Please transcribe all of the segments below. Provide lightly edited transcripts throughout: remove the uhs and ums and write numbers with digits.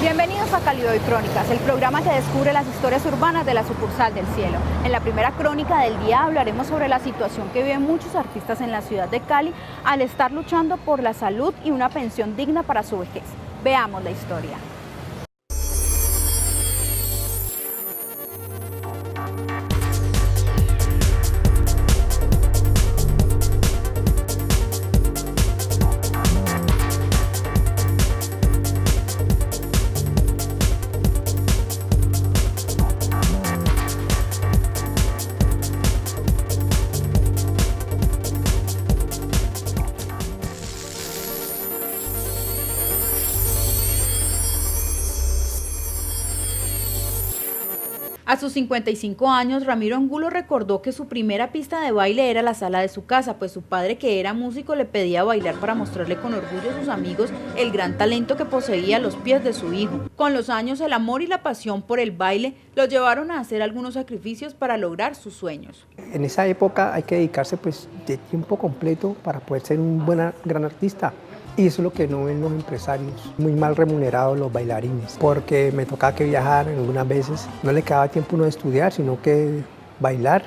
Bienvenidos a Cálido y Crónicas, el programa que descubre las historias urbanas de la sucursal del cielo. En la primera crónica del día hablaremos sobre la situación que viven muchos artistas en la ciudad de Cali al estar luchando por la salud y una pensión digna para su vejez. Veamos la historia. A sus 55 años, Ramiro Angulo recordó que su primera pista de baile era la sala de su casa, pues su padre, que era músico, le pedía bailar para mostrarle con orgullo a sus amigos el gran talento que poseía a los pies de su hijo. Con los años, el amor y la pasión por el baile lo llevaron a hacer algunos sacrificios para lograr sus sueños. En esa época hay que dedicarse pues de tiempo completo para poder ser un gran artista. Y eso es lo que no ven los empresarios, muy mal remunerados los bailarines, porque me tocaba que viajar algunas veces, no le quedaba tiempo uno de estudiar, sino que bailar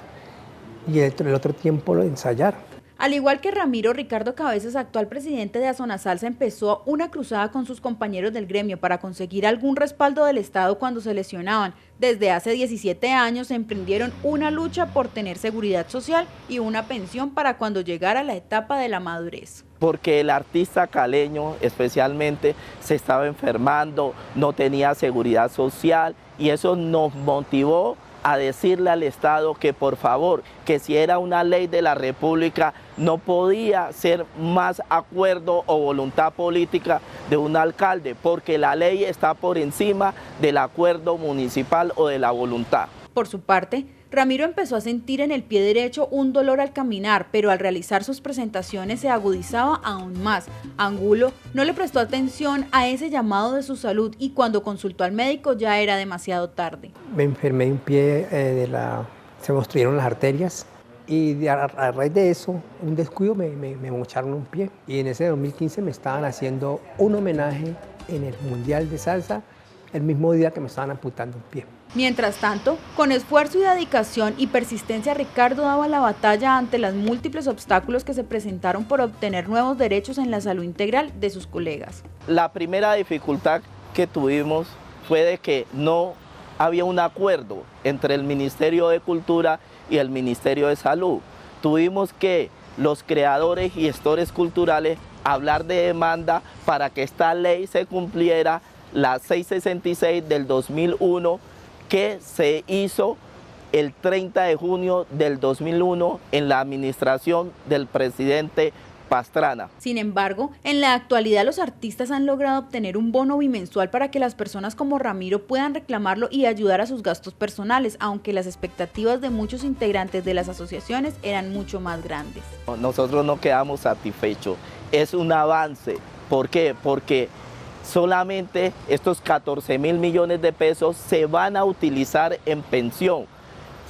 y el otro tiempo ensayar. Al igual que Ramiro, Ricardo Cabezas, actual presidente de Azona Salsa, empezó una cruzada con sus compañeros del gremio para conseguir algún respaldo del Estado cuando se lesionaban. Desde hace 17 años emprendieron una lucha por tener seguridad social y una pensión para cuando llegara la etapa de la madurez. Porque el artista caleño especialmente se estaba enfermando, no tenía seguridad social y eso nos motivó a decirle al Estado que por favor, que si era una ley de la República, no podía ser más acuerdo o voluntad política de un alcalde, porque la ley está por encima del acuerdo municipal o de la voluntad. Por su parte, Ramiro empezó a sentir en el pie derecho un dolor al caminar, pero al realizar sus presentaciones se agudizaba aún más. Angulo no le prestó atención a ese llamado de su salud y cuando consultó al médico ya era demasiado tarde. Me enfermé de un pie, se me obstruyeron las arterias y a raíz de eso, un descuido me mocharon un pie. Y en ese 2015 me estaban haciendo un homenaje en el Mundial de Salsa el mismo día que me estaban amputando un pie. Mientras tanto, con esfuerzo y dedicación y persistencia, Ricardo daba la batalla ante los múltiples obstáculos que se presentaron por obtener nuevos derechos en la salud integral de sus colegas. La primera dificultad que tuvimos fue de que no había un acuerdo entre el Ministerio de Cultura y el Ministerio de Salud. Tuvimos que los creadores y gestores culturales hablar de demanda para que esta ley se cumpliera, la 666 del 2001, que se hizo el 30 de junio del 2001 en la administración del presidente Pastrana. Sin embargo, en la actualidad los artistas han logrado obtener un bono bimensual para que las personas como Ramiro puedan reclamarlo y ayudar a sus gastos personales, aunque las expectativas de muchos integrantes de las asociaciones eran mucho más grandes. Nosotros no quedamos satisfechos, es un avance. ¿Por qué? Porque solamente estos 14.000 millones de pesos se van a utilizar en pensión,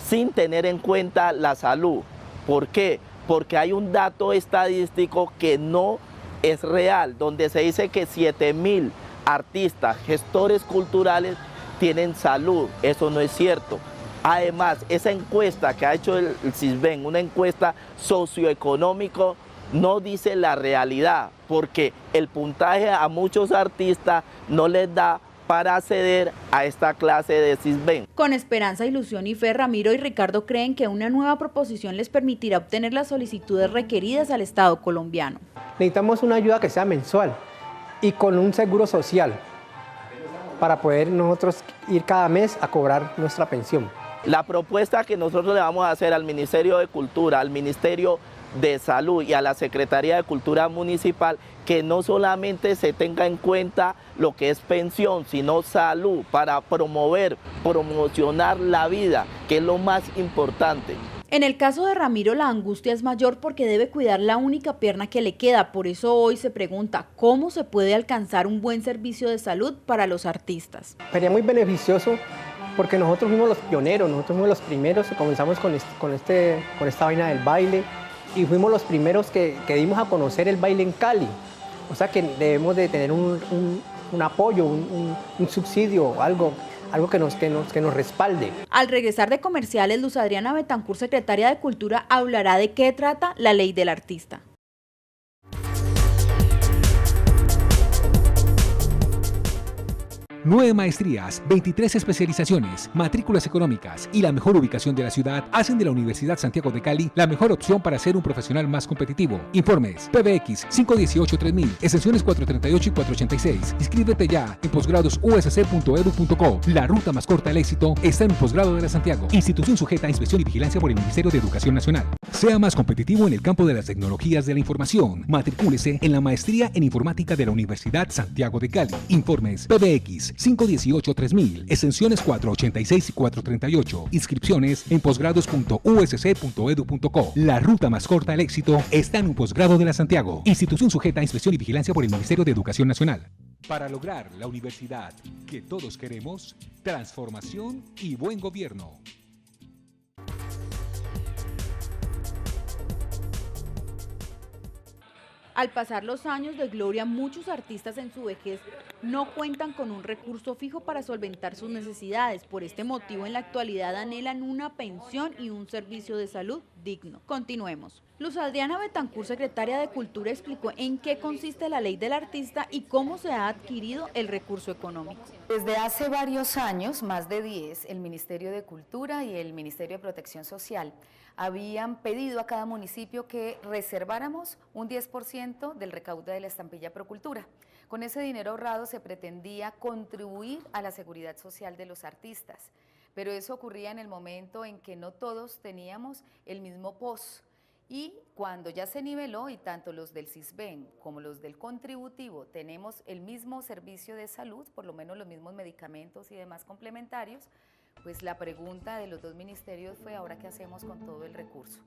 sin tener en cuenta la salud. ¿Por qué? Porque hay un dato estadístico que no es real, donde se dice que 7.000 artistas, gestores culturales tienen salud. Eso no es cierto. Además, esa encuesta que ha hecho el CISBEN, una encuesta socioeconómica, no dice la realidad, porque el puntaje a muchos artistas no les da para acceder a esta clase de CISBEN. Con esperanza, ilusión y fe, Ramiro y Ricardo creen que una nueva proposición les permitirá obtener las solicitudes requeridas al Estado colombiano. Necesitamos una ayuda que sea mensual y con un seguro social para poder nosotros ir cada mes a cobrar nuestra pensión. La propuesta que nosotros le vamos a hacer al Ministerio de Cultura, al Ministerio de Salud y a la Secretaría de Cultura Municipal, que no solamente se tenga en cuenta lo que es pensión, sino salud, para promocionar la vida, que es lo más importante. En el caso de Ramiro, la angustia es mayor porque debe cuidar la única pierna que le queda. Por eso hoy se pregunta cómo se puede alcanzar un buen servicio de salud para los artistas. Sería muy beneficioso porque nosotros fuimos los pioneros, nosotros fuimos los primeros que comenzamos con esta vaina del baile y fuimos los primeros que dimos a conocer el baile en Cali. O sea que debemos de tener un un apoyo, un subsidio, algo que nos respalde. Al regresar de comerciales, Luz Adriana Betancur, secretaria de Cultura, hablará de qué trata la Ley del Artista. Nueve maestrías, 23 especializaciones, matrículas económicas y la mejor ubicación de la ciudad hacen de la Universidad Santiago de Cali la mejor opción para ser un profesional más competitivo. Informes: PBX 518-3000, extensiones 438 y 486. Inscríbete ya en posgradosusc.edu.co. La ruta más corta al éxito está en un posgrado de la Santiago, institución sujeta a inspección y vigilancia por el Ministerio de Educación Nacional. Sea más competitivo en el campo de las tecnologías de la información. Matricúlese en la maestría en informática de la Universidad Santiago de Cali. Informes: PBX 518-3000, extensiones 486 y 438. Inscripciones en posgrados.usc.edu.co. La ruta más corta al éxito está en un posgrado de la Santiago, institución sujeta a inspección y vigilancia por el Ministerio de Educación Nacional. Para lograr la universidad que todos queremos, transformación y buen gobierno. Al pasar los años de gloria, muchos artistas en su vejez no cuentan con un recurso fijo para solventar sus necesidades. Por este motivo, en la actualidad anhelan una pensión y un servicio de salud digno. Continuemos. Luz Adriana Betancur, secretaria de Cultura, explicó en qué consiste la Ley del Artista y cómo se ha adquirido el recurso económico. Desde hace varios años, más de 10, el Ministerio de Cultura y el Ministerio de Protección Social habían pedido a cada municipio que reserváramos un 10% del recaudo de la estampilla Procultura. Con ese dinero ahorrado se pretendía contribuir a la seguridad social de los artistas, pero eso ocurría en el momento en que no todos teníamos el mismo POS. Y cuando ya se niveló y tanto los del CISBEN como los del contributivo tenemos el mismo servicio de salud, por lo menos los mismos medicamentos y demás complementarios, pues la pregunta de los dos ministerios fue: ¿ahora qué hacemos con todo el recurso?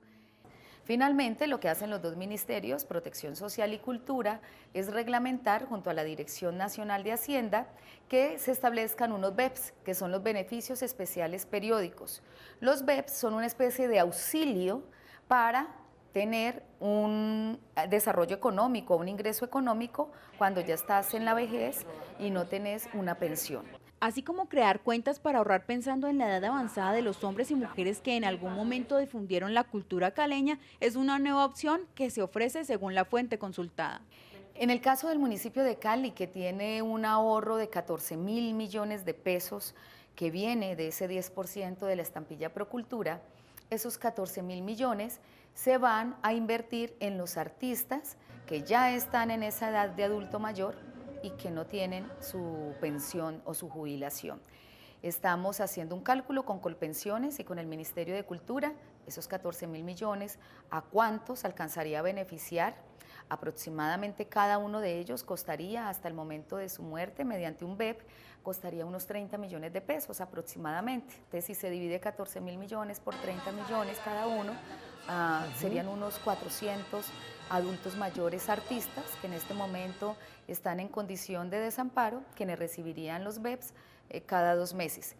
Finalmente, lo que hacen los dos ministerios, Protección Social y Cultura, es reglamentar junto a la Dirección Nacional de Hacienda que se establezcan unos BEPS, que son los beneficios especiales periódicos. Los BEPS son una especie de auxilio para tener un desarrollo económico, un ingreso económico cuando ya estás en la vejez y no tenés una pensión. Así como crear cuentas para ahorrar pensando en la edad avanzada de los hombres y mujeres que en algún momento difundieron la cultura caleña, es una nueva opción que se ofrece según la fuente consultada. En el caso del municipio de Cali, que tiene un ahorro de 14.000 millones de pesos que viene de ese 10% de la estampilla Procultura, esos 14.000 millones se van a invertir en los artistas que ya están en esa edad de adulto mayor y que no tienen su pensión o su jubilación. Estamos haciendo un cálculo con Colpensiones y con el Ministerio de Cultura, esos 14.000 millones, ¿a cuántos alcanzaría a beneficiar? Aproximadamente cada uno de ellos costaría hasta el momento de su muerte mediante un BEP, costaría unos 30 millones de pesos aproximadamente. Entonces, si se divide 14.000 millones por 30 millones cada uno, serían unos 400 adultos mayores artistas que en este momento están en condición de desamparo, quienes recibirían los BEPS cada 2 meses.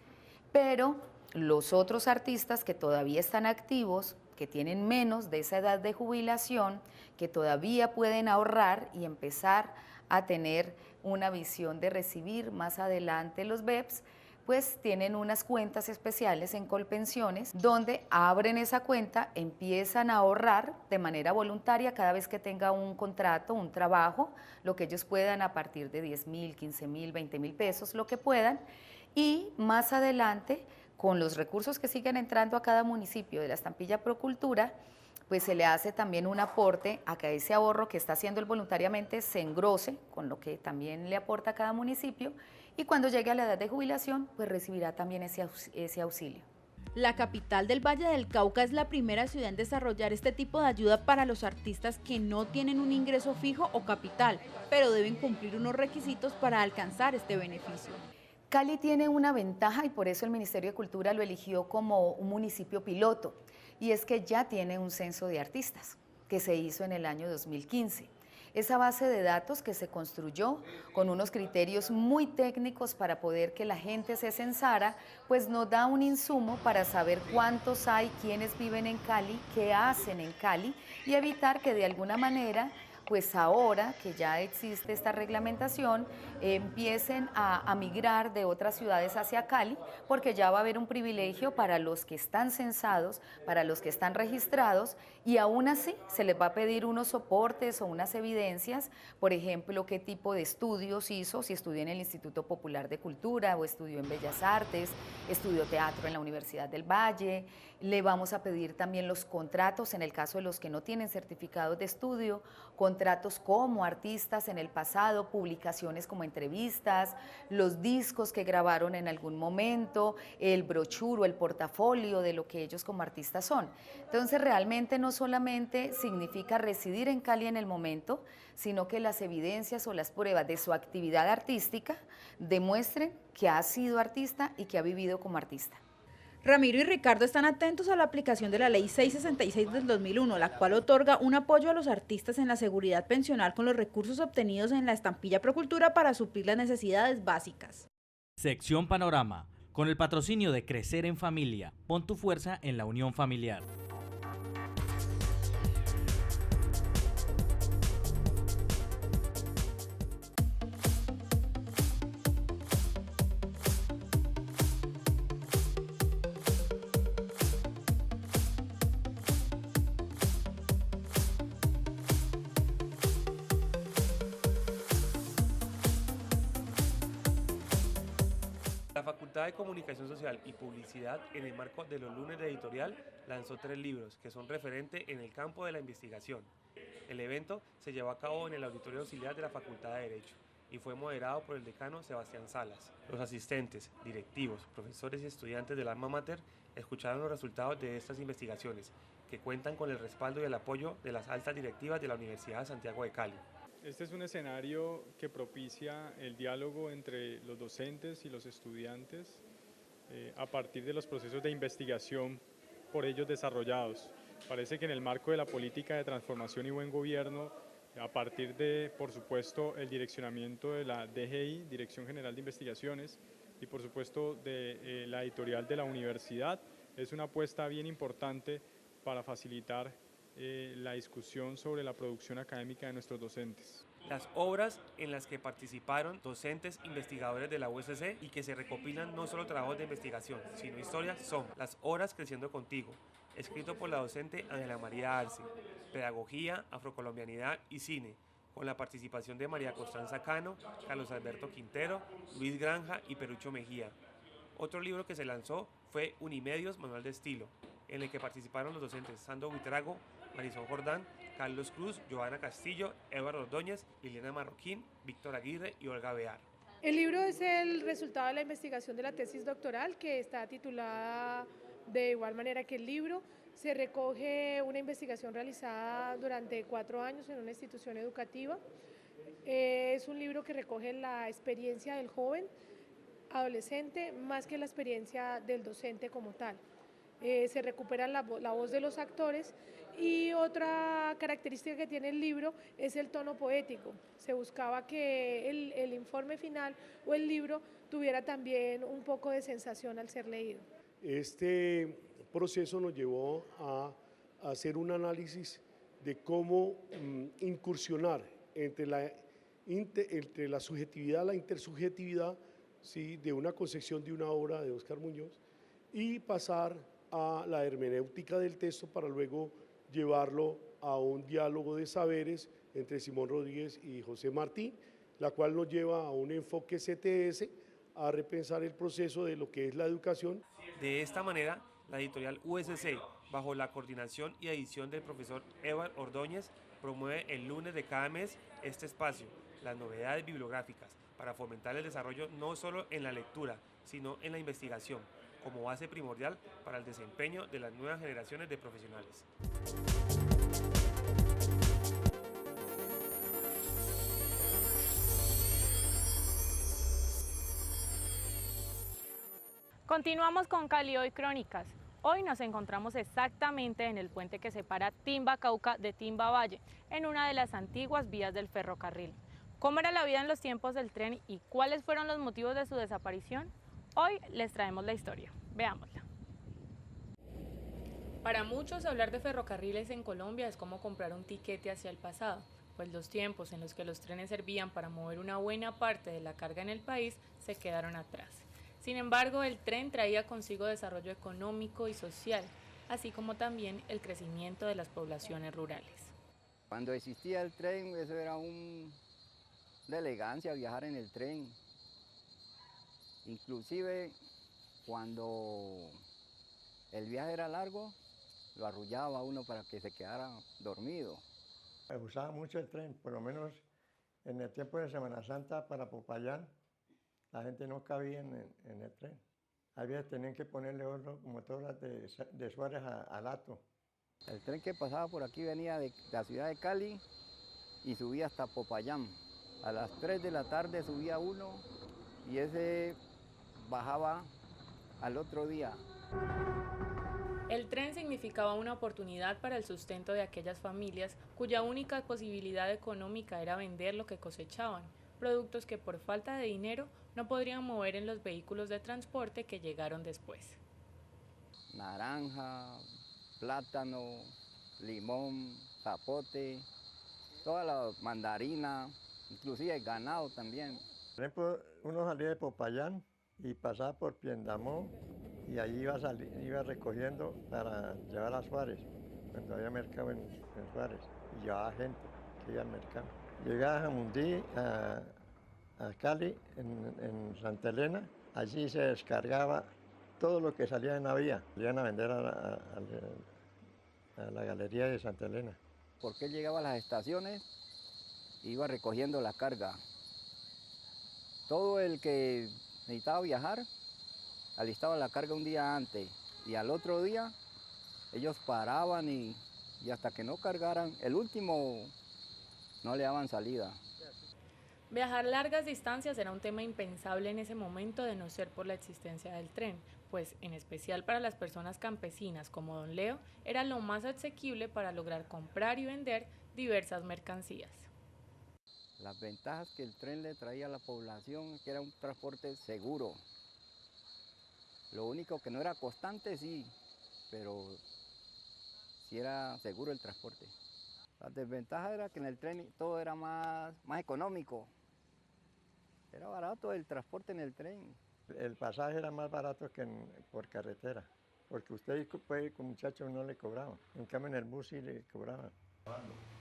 Pero los otros artistas que todavía están activos, que tienen menos de esa edad de jubilación, que todavía pueden ahorrar y empezar a tener una visión de recibir más adelante los BEPS, pues tienen unas cuentas especiales en Colpensiones, donde abren esa cuenta, empiezan a ahorrar de manera voluntaria cada vez que tenga un contrato, un trabajo, lo que ellos puedan a partir de 10.000, 15.000, 20.000 pesos, lo que puedan, y más adelante, con los recursos que siguen entrando a cada municipio de la estampilla Procultura, pues se le hace también un aporte a que ese ahorro que está haciendo él voluntariamente se engrose con lo que también le aporta a cada municipio, y cuando llegue a la edad de jubilación, pues recibirá también ese auxilio. La capital del Valle del Cauca es la primera ciudad en desarrollar este tipo de ayuda para los artistas que no tienen un ingreso fijo o capital, pero deben cumplir unos requisitos para alcanzar este beneficio. Cali tiene una ventaja y por eso el Ministerio de Cultura lo eligió como un municipio piloto, y es que ya tiene un censo de artistas que se hizo en el año 2015. Esa base de datos que se construyó con unos criterios muy técnicos para poder que la gente se censara, pues nos da un insumo para saber cuántos hay, quiénes viven en Cali, qué hacen en Cali y evitar que de alguna manera pues ahora que ya existe esta reglamentación, empiecen a migrar de otras ciudades hacia Cali, porque ya va a haber un privilegio para los que están censados, para los que están registrados, y aún así se les va a pedir unos soportes o unas evidencias, por ejemplo, qué tipo de estudios hizo, si estudió en el Instituto Popular de Cultura o estudió en Bellas Artes, estudió teatro en la Universidad del Valle. Le vamos a pedir también los contratos, en el caso de los que no tienen certificados de estudio, contratos como artistas en el pasado, publicaciones como entrevistas, los discos que grabaron en algún momento, el brochure o el portafolio de lo que ellos como artistas son. Entonces realmente no solamente significa residir en Cali en el momento, sino que las evidencias o las pruebas de su actividad artística demuestren que ha sido artista y que ha vivido como artista. Ramiro y Ricardo están atentos a la aplicación de la Ley 666 del 2001, la cual otorga un apoyo a los artistas en la seguridad pensional con los recursos obtenidos en la estampilla Procultura para suplir las necesidades básicas. Sección Panorama, con el patrocinio de Crecer en Familia. Pon tu fuerza en la unión familiar. La Facultad de Comunicación Social y Publicidad, en el marco de los lunes de editorial, lanzó 3 libros que son referentes en el campo de la investigación. El evento se llevó a cabo en el Auditorio Auxiliar de la Facultad de Derecho y fue moderado por el decano Sebastián Salas. Los asistentes, directivos, profesores y estudiantes del alma mater escucharon los resultados de estas investigaciones, que cuentan con el respaldo y el apoyo de las altas directivas de la Universidad de Santiago de Cali. Este es un escenario que propicia el diálogo entre los docentes y los estudiantes a partir de los procesos de investigación por ellos desarrollados. Parece que en el marco de la política de transformación y buen gobierno, a partir de, por supuesto, el direccionamiento de la DGI, Dirección General de Investigaciones, y por supuesto de la editorial de la universidad, es una apuesta bien importante para facilitar la discusión sobre la producción académica de nuestros docentes. Las obras en las que participaron docentes investigadores de la USC y que se recopilan no solo trabajos de investigación, sino historias son Las Horas Creciendo Contigo, escrito por la docente Ángela María Arce, Pedagogía, Afrocolombianidad y Cine, con la participación de María Constanza Cano, Carlos Alberto Quintero, Luis Granja y Perucho Mejía. Otro libro que se lanzó fue Unimedios, Manual de Estilo, en el que participaron los docentes Sandro Buitrago, Marisol Jordán, Carlos Cruz, Joana Castillo, Eduardo Ordóñez, Liliana Marroquín, Víctor Aguirre y Olga Bear. El libro es el resultado de la investigación de la tesis doctoral, que está titulada de igual manera que el libro. Se recoge una investigación realizada durante 4 años en una institución educativa. Es un libro que recoge la experiencia del joven adolescente más que la experiencia del docente como tal. Se recupera la voz de los actores, y otra característica que tiene el libro es el tono poético. Se buscaba que el informe final o el libro tuviera también un poco de sensación al ser leído. Este proceso nos llevó a hacer un análisis de cómo incursionar entre la subjetividad, la intersubjetividad, ¿sí?, de una concepción de una obra de Óscar Muñoz, y pasar a la hermenéutica del texto para luego llevarlo a un diálogo de saberes entre Simón Rodríguez y José Martí, la cual nos lleva a un enfoque CTS, a repensar el proceso de lo que es la educación. De esta manera, la editorial USC, bajo la coordinación y edición del profesor Eduardo Ordóñez, promueve el lunes de cada mes este espacio, las novedades bibliográficas, para fomentar el desarrollo no solo en la lectura, sino en la investigación, como base primordial para el desempeño de las nuevas generaciones de profesionales. Continuamos con Cali Hoy Crónicas. Hoy nos encontramos exactamente en el puente que separa Timba Cauca de Timba Valle, en una de las antiguas vías del ferrocarril. ¿Cómo era la vida en los tiempos del tren y cuáles fueron los motivos de su desaparición? Hoy les traemos la historia. Veámosla. Para muchos, hablar de ferrocarriles en Colombia es como comprar un tiquete hacia el pasado. pues los tiempos en los que los trenes servían para mover una buena parte de la carga en el país se quedaron atrás. Sin embargo, el tren traía consigo desarrollo económico y social, así como también el crecimiento de las poblaciones rurales. Cuando existía el tren, eso era una elegancia viajar en el tren. Inclusive cuando el viaje era largo, lo arrullaba uno para que se quedara dormido. Usaba mucho el tren, por lo menos en el tiempo de Semana Santa para Popayán, la gente no cabía en el tren. Había tenían que ponerle otro motor de Suárez a Lato. El tren que pasaba por aquí venía de la ciudad de Cali y subía hasta Popayán. A las 3 de la tarde subía uno y ese bajaba al otro día. El tren significaba una oportunidad para el sustento de aquellas familias cuya única posibilidad económica era vender lo que cosechaban, productos que por falta de dinero no podrían mover en los vehículos de transporte que llegaron después. Naranja, plátano, limón, zapote, toda la mandarina, inclusive el ganado también. Por ejemplo, uno salía de Popayán y pasaba por Piendamó y allí iba recogiendo para llevar a Suárez, cuando había mercado en Suárez, y llevaba gente que iba al mercado. Llegaba a Jamundí, a Cali, en Santa Elena, allí se descargaba todo lo que salía de Navía, iban a vender a la galería de Santa Elena. Porque él llegaba a las estaciones e iba recogiendo la carga. Todo el que necesitaba viajar, alistaba la carga un día antes y al otro día ellos paraban y hasta que no cargaran, el último no le daban salida. Viajar largas distancias era un tema impensable en ese momento de no ser por la existencia del tren, pues en especial para las personas campesinas como don Leo, era lo más asequible para lograr comprar y vender diversas mercancías. Las ventajas que el tren le traía a la población es que era un transporte seguro. Lo único que no era constante, sí, pero sí era seguro el transporte. La desventaja era que en el tren todo era más económico. Era barato el transporte en el tren. El pasaje era más barato que por carretera, porque usted puede, con muchachos no le cobraban, en cambio en el bus sí le cobraban.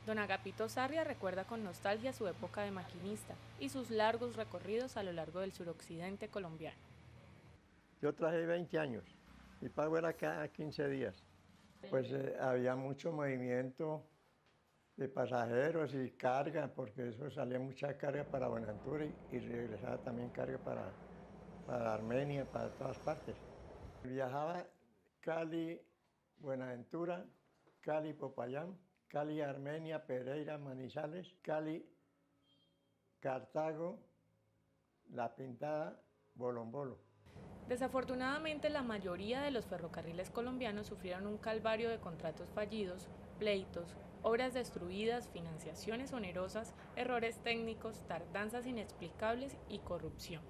Don Agapito Sarria recuerda con nostalgia su época de maquinista y sus largos recorridos a lo largo del suroccidente colombiano. Yo trabajé 20 años, mi pago era cada 15 días. Pues había mucho movimiento de pasajeros y carga, porque eso salía mucha carga para Buenaventura y regresaba también carga para Armenia, para todas partes. Viajaba Cali, Buenaventura, Cali, Popayán, Cali, Armenia, Pereira, Manizales, Cali, Cartago, La Pintada, Bolombolo. Desafortunadamente, la mayoría de los ferrocarriles colombianos sufrieron un calvario de contratos fallidos, pleitos, obras destruidas, financiaciones onerosas, errores técnicos, tardanzas inexplicables y corrupción.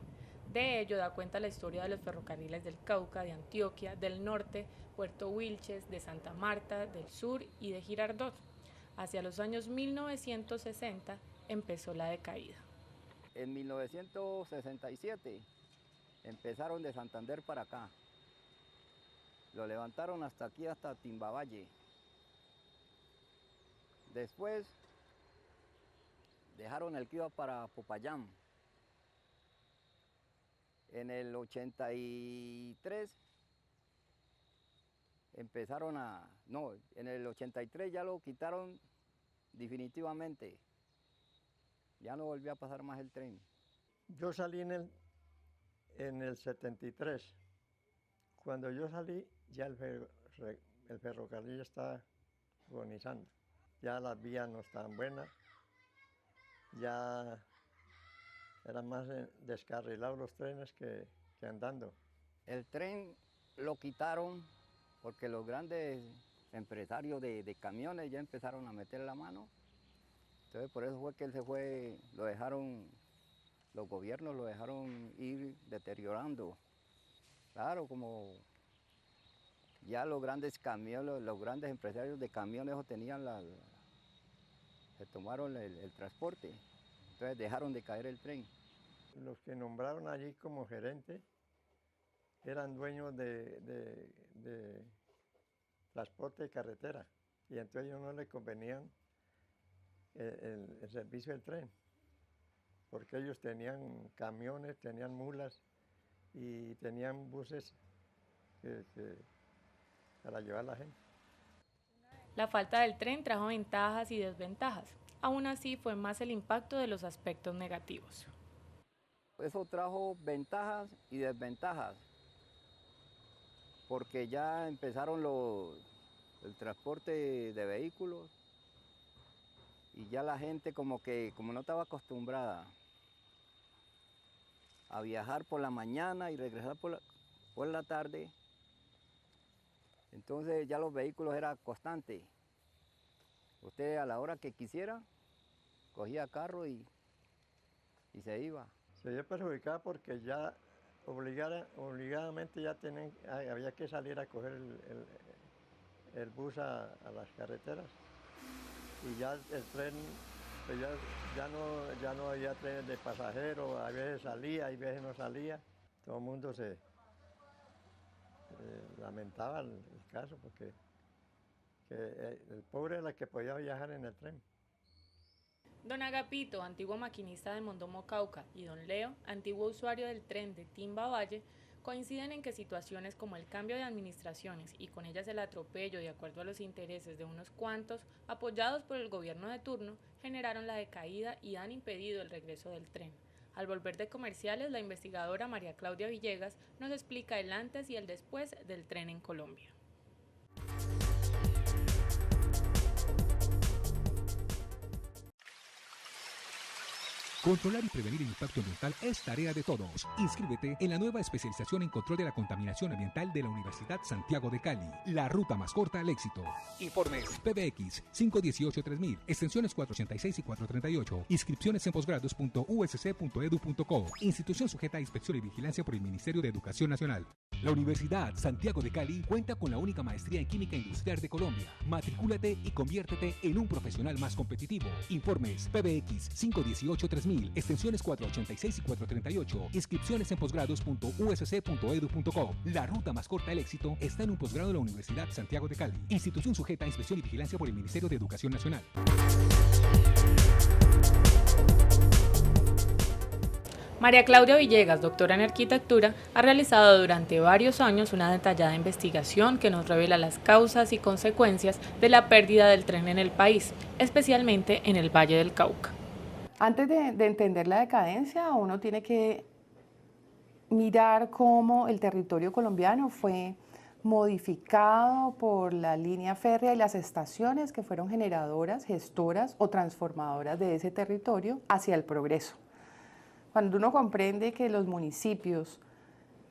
De ello da cuenta la historia de los ferrocarriles del Cauca, de Antioquia, del norte, Puerto Wilches, de Santa Marta, del sur y de Girardot. Hacia los años 1960 empezó la decaída. En 1967 empezaron de Santander para acá. Lo levantaron hasta aquí, hasta Timbavalle. Después dejaron el que iba para Popayán. En el 83 empezaron en el 83 ya lo quitaron definitivamente. Ya no volvió a pasar más el tren. Yo salí en el 73. Cuando yo salí, ya el ferrocarril estaba agonizando. Ya las vías no estaban buenas, ya eran más descarrilados los trenes que andando. El tren lo quitaron porque los grandes empresarios de camiones ya empezaron a meter la mano. Entonces por eso fue que él se fue, los gobiernos lo dejaron ir deteriorando. Claro, como ya los grandes camiones, los grandes empresarios de camiones tenían se tomaron el transporte, entonces dejaron de caer el tren. Los que nombraron allí como gerente eran dueños de transporte de carretera y entonces ellos no les convenían el servicio del tren, porque ellos tenían camiones, tenían mulas y tenían buses para llevar a la gente. La falta del tren trajo ventajas y desventajas. Aún así, fue más el impacto de los aspectos negativos. Eso trajo ventajas y desventajas, porque ya empezaron el transporte de vehículos y ya la gente como no estaba acostumbrada a viajar por la mañana y regresar por la tarde, entonces ya los vehículos eran constantes. Usted a la hora que quisiera, cogía carro y se iba. Se vio perjudicada porque ya obligadamente ya había que salir a coger el bus a las carreteras. Y ya el tren, pues ya no había trenes de pasajeros, a veces salía, a veces no salía. Todo el mundo se lamentaba el caso porque el pobre era el que podía viajar en el tren. Don Agapito, antiguo maquinista de Mondomo Cauca, y don Leo, antiguo usuario del tren de Timba Valle, coinciden en que situaciones como el cambio de administraciones y con ellas el atropello de acuerdo a los intereses de unos cuantos, apoyados por el gobierno de turno, generaron la decaída y han impedido el regreso del tren. Al volver de comerciales, la investigadora María Claudia Villegas nos explica el antes y el después del tren en Colombia. Controlar y prevenir el impacto ambiental es tarea de todos. Inscríbete en la nueva especialización en control de la contaminación ambiental de la Universidad Santiago de Cali. La ruta más corta al éxito. Informes PBX 518-3000, extensiones 486 y 438. Inscripciones en posgrados.usc.edu.co. Institución sujeta a inspección y vigilancia por el Ministerio de Educación Nacional. La Universidad Santiago de Cali cuenta con la única maestría en Química Industrial de Colombia. Matricúlate y conviértete en un profesional más competitivo. Informes PBX 518-3000. Extensiones 486 y 438. Inscripciones en posgrados.usc.edu.co. La ruta más corta al éxito está en un posgrado de la Universidad Santiago de Cali. Institución sujeta a inspección y vigilancia por el Ministerio de Educación Nacional. María Claudia Villegas, doctora en arquitectura, ha realizado durante varios años una detallada investigación que nos revela las causas y consecuencias de la pérdida del tren en el país, especialmente en el Valle del Cauca. Antes de entender la decadencia, uno tiene que mirar cómo el territorio colombiano fue modificado por la línea férrea y las estaciones que fueron generadoras, gestoras o transformadoras de ese territorio hacia el progreso. Cuando uno comprende que los municipios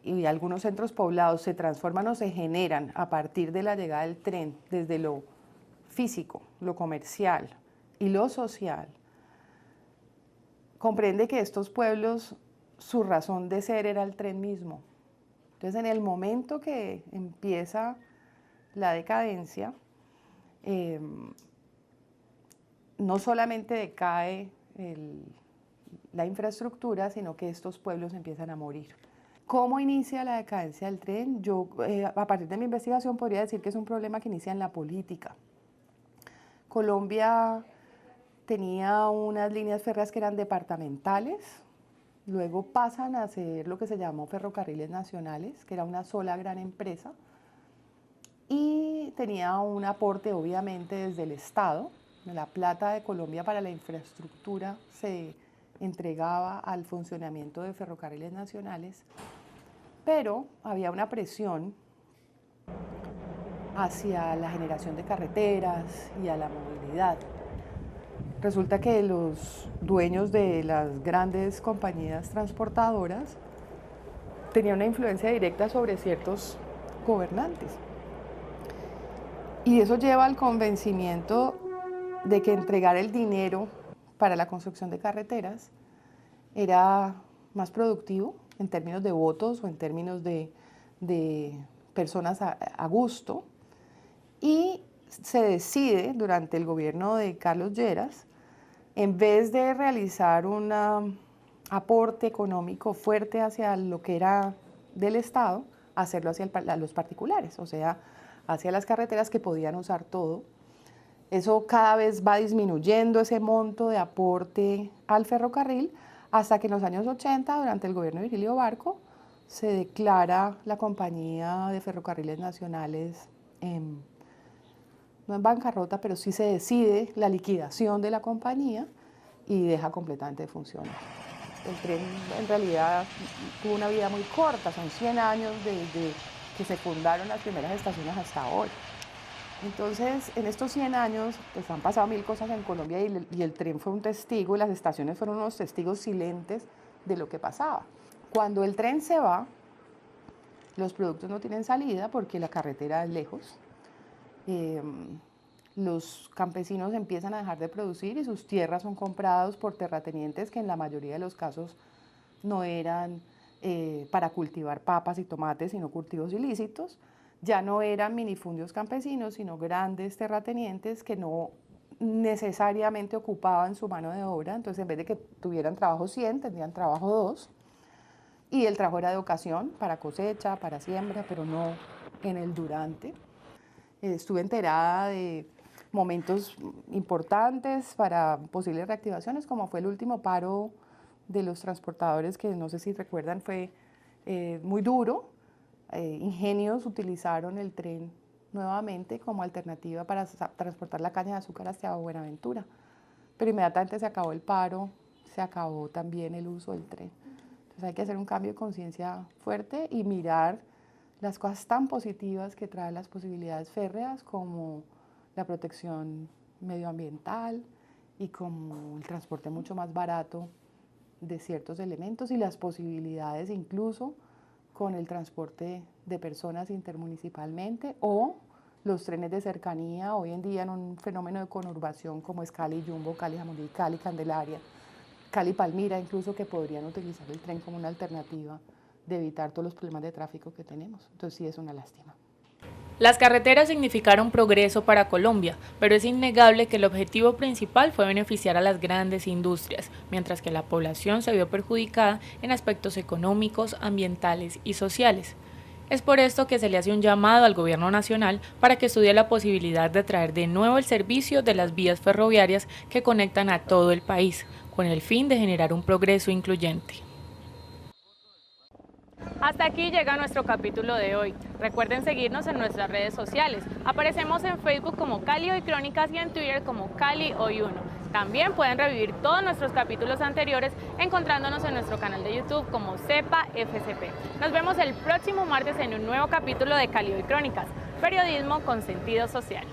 y algunos centros poblados se transforman o se generan a partir de la llegada del tren, desde lo físico, lo comercial y lo social, comprende que estos pueblos, su razón de ser era el tren mismo. Entonces, en el momento que empieza la decadencia, no solamente decae la infraestructura, sino que estos pueblos empiezan a morir. ¿Cómo inicia la decadencia del tren? Yo, a partir de mi investigación, podría decir que es un problema que inicia en la política. Colombia tenía unas líneas férreas que eran departamentales, luego pasan a ser lo que se llamó Ferrocarriles Nacionales, que era una sola gran empresa, y tenía un aporte obviamente desde el Estado. La plata de Colombia para la infraestructura se entregaba al funcionamiento de Ferrocarriles Nacionales, pero había una presión hacia la generación de carreteras y a la movilidad. Resulta que los dueños de las grandes compañías transportadoras tenían una influencia directa sobre ciertos gobernantes. Y eso lleva al convencimiento de que entregar el dinero para la construcción de carreteras era más productivo en términos de votos o en términos de personas a gusto. Y se decide durante el gobierno de Carlos Lleras en vez de realizar un aporte económico fuerte hacia lo que era del Estado, hacerlo hacia los particulares, o sea, hacia las carreteras que podían usar todo. Eso cada vez va disminuyendo ese monto de aporte al ferrocarril, hasta que en los años 80, durante el gobierno de Virgilio Barco, se declara la Compañía de Ferrocarriles Nacionales, no en bancarrota, pero sí se decide la liquidación de la compañía y deja completamente de funcionar. El tren en realidad tuvo una vida muy corta, son 100 años desde que se fundaron las primeras estaciones hasta ahora. Entonces, en estos 100 años, pues han pasado 1000 cosas en Colombia y el tren fue un testigo y las estaciones fueron unos testigos silentes de lo que pasaba. Cuando el tren se va, los productos no tienen salida porque la carretera es lejos. Los campesinos empiezan a dejar de producir y sus tierras son compradas por terratenientes que en la mayoría de los casos no eran para cultivar papas y tomates, sino cultivos ilícitos. Ya no eran minifundios campesinos, sino grandes terratenientes que no necesariamente ocupaban su mano de obra. Entonces, en vez de que tuvieran trabajo 100, tendrían trabajo 2. Y el trabajo era de ocasión, para cosecha, para siembra, pero no en el durante. Estuve enterada de momentos importantes para posibles reactivaciones, como fue el último paro de los transportadores, que no sé si recuerdan, fue muy duro. Ingenios utilizaron el tren nuevamente como alternativa para transportar la caña de azúcar hacia Buenaventura, pero inmediatamente se acabó el paro, se acabó también el uso del tren. Entonces hay que hacer un cambio de conciencia fuerte y mirar las cosas tan positivas que traen las posibilidades férreas, como la protección medioambiental y como el transporte mucho más barato de ciertos elementos y las posibilidades incluso con el transporte de personas intermunicipalmente o los trenes de cercanía, hoy en día en un fenómeno de conurbación como es Cali Jumbo, Cali Jamundí, Cali Candelaria, Cali Palmira, incluso, que podrían utilizar el tren como una alternativa de evitar todos los problemas de tráfico que tenemos. Entonces sí es una lástima. Las carreteras significaron progreso para Colombia, pero es innegable que el objetivo principal fue beneficiar a las grandes industrias, mientras que la población se vio perjudicada en aspectos económicos, ambientales y sociales. Es por esto que se le hace un llamado al gobierno nacional para que estudie la posibilidad de traer de nuevo el servicio de las vías ferroviarias que conectan a todo el país, con el fin de generar un progreso incluyente. Hasta aquí llega nuestro capítulo de hoy. Recuerden seguirnos en nuestras redes sociales. Aparecemos en Facebook como Cali Hoy Crónicas y en Twitter como Cali Hoy 1. También pueden revivir todos nuestros capítulos anteriores encontrándonos en nuestro canal de YouTube como CEPA FCP. Nos vemos el próximo martes en un nuevo capítulo de Cali Hoy Crónicas, periodismo con sentido social.